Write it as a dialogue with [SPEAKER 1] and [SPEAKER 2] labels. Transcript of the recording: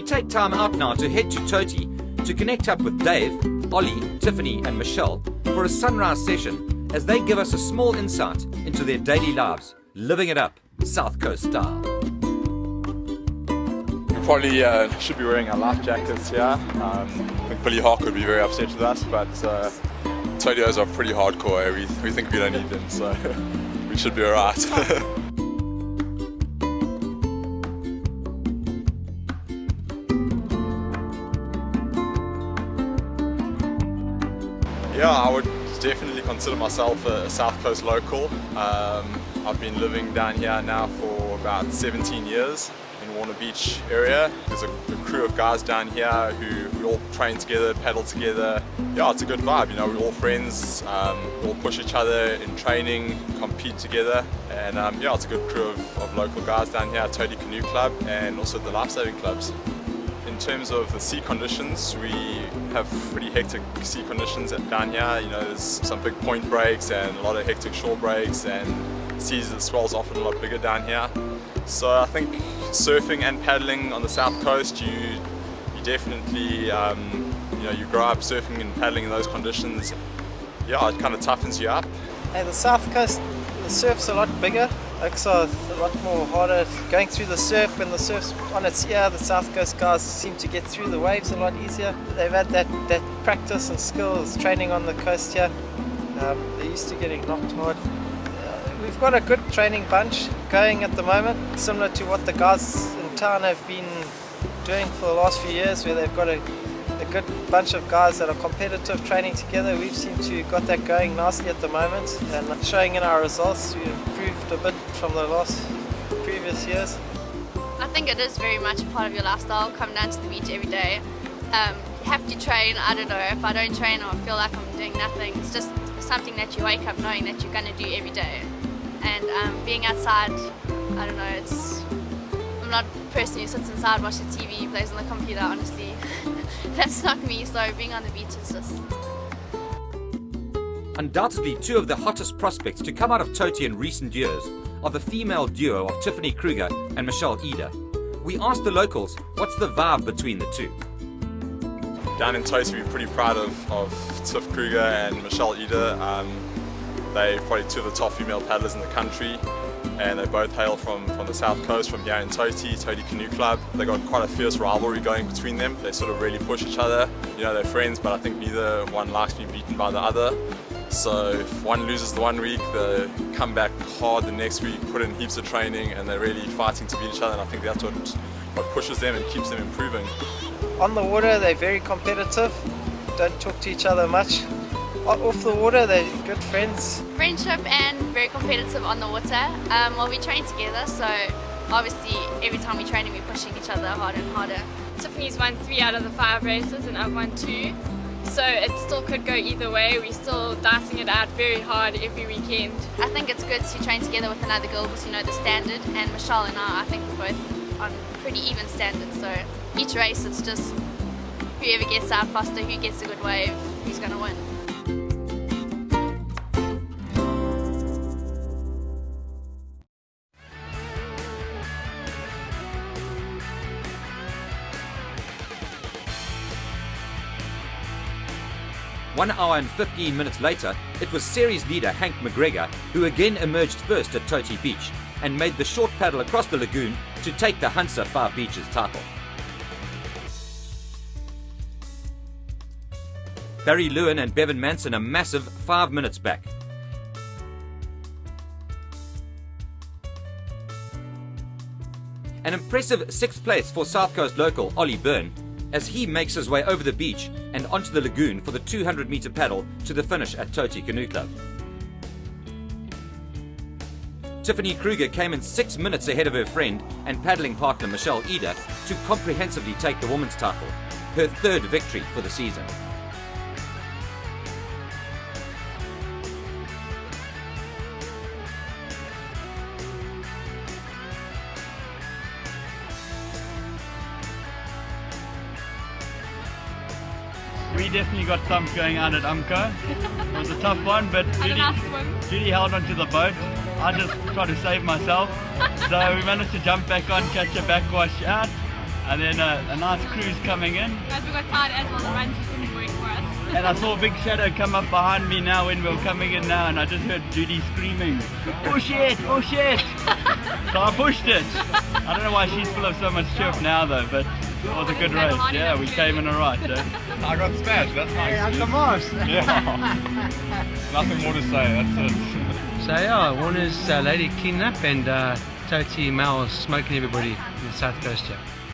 [SPEAKER 1] We take time out now to head to Toti to connect up with Dave, Ollie, Tiffany and Michelle for a sunrise session as they give us a small insight into their daily lives, living it up, South Coast style.
[SPEAKER 2] We probably should be wearing our life jackets here. I think Billy Hawk would be very upset with us, but Todios are pretty hardcore. We think we don't need them, so we should be alright. Yeah, I would definitely consider myself a South Coast local. I've been living down here now for about 17 years in Warner Beach area. There's a crew of guys down here who we all train together, paddle together. Yeah, it's a good vibe, you know, we're all friends, we all push each other in training, compete together, and yeah, it's a good crew of local guys down here at Toti Canoe Club and also the lifesaving clubs. In terms of the sea conditions, we have pretty hectic sea conditions down here. You know, there's some big point breaks and a lot of hectic shore breaks, and the swell's often a lot bigger down here. So I think surfing and paddling on the south coast, you definitely, you know, you grow up surfing and paddling in those conditions. Yeah, it kind of toughens you up.
[SPEAKER 3] Hey, the south coast, the surf's a lot bigger. So a lot more harder going through the surf. When the surf's on its ear, the south coast guys seem to get through the waves a lot easier. They've had that practice and skills training on the coast here. They're used to getting knocked hard. We've got a good training bunch going at the moment, similar to what the guys in town have been doing for the last few years, where they've got a good bunch of guys that are competitive training together. We've seemed to got that going nicely at the moment, and showing in our results. We've improved a bit from the previous years.
[SPEAKER 4] I think it is very much a part of your lifestyle, come down to the beach every day. You have to train. I don't know, if I don't train or feel like I'm doing nothing, it's just something that you wake up knowing that you're going to do every day. And being outside, I don't know, I'm not a person who sits inside, watches TV, plays on the computer, honestly. That's not me, so being on the beach is just...
[SPEAKER 1] Undoubtedly two of the hottest prospects to come out of Toti in recent years are the female duo of Tiffany Kruger and Michelle Eder. We asked the locals what's the vibe between the two.
[SPEAKER 2] Down in Toti we're pretty proud of Tiff Kruger and Michelle Eder. They're probably two of the top female paddlers in the country, and they both hail from the south coast, from here in Toti Canoe Club. They got quite a fierce rivalry going between them. They sort of really push each other. You know, they're friends, but I think neither one likes being beaten by the other. So if one loses the 1 week, they come back hard the next week, put in heaps of training, and they're really fighting to beat each other, and I think that's what pushes them and keeps them improving.
[SPEAKER 3] On the water they're very competitive, don't talk to each other much. Off the water, they're good friends.
[SPEAKER 4] Friendship and very competitive on the water. Well, we train together, so obviously every time we train we're pushing each other harder and harder.
[SPEAKER 5] Tiffany's won 3 out of the 5 races and I've won 2. So it still could go either way. We're still dicing it out very hard every weekend.
[SPEAKER 4] I think it's good to train together with another girl because you know the standard, and Michelle and I think we're both on pretty even standards. So each race it's just whoever gets out faster, who gets a good wave, who's going to win.
[SPEAKER 1] 1 hour and 15 minutes later, it was series leader Hank McGregor who again emerged first at Toti Beach and made the short paddle across the lagoon to take the Hunsa 5 Beaches title. Barry Lewin and Bevan Manson a massive 5 minutes back. An impressive 6th place for South Coast local Ollie Byrne as he makes his way over the beach and onto the lagoon for the 200-meter paddle to the finish at Toti Canoe Club. Tiffany Kruger came in 6 minutes ahead of her friend and paddling partner Michelle Eder to comprehensively take the women's title, her 3rd victory for the season.
[SPEAKER 6] We definitely got thumped going out at Umco. It was a tough one, but Judy held onto the boat. I just tried to save myself. So we managed to jump back on, catch a backwash out. and then a nice cruise coming in.
[SPEAKER 5] As we got tired as well, the run just didn't work for us.
[SPEAKER 6] And I saw a big shadow come up behind me now when we were coming in now, and I just heard Judy screaming, push it, push it! So I pushed it. I don't know why she's full of so much chirp now though, but it was a good race. Yeah, we came in alright.
[SPEAKER 2] I got smashed, that's nice.
[SPEAKER 7] Yeah, the most.
[SPEAKER 2] Yeah. Nothing more to say, that's it.
[SPEAKER 7] So yeah, Warner's lady cleaning up and Toti Mal smoking everybody in the south coast here.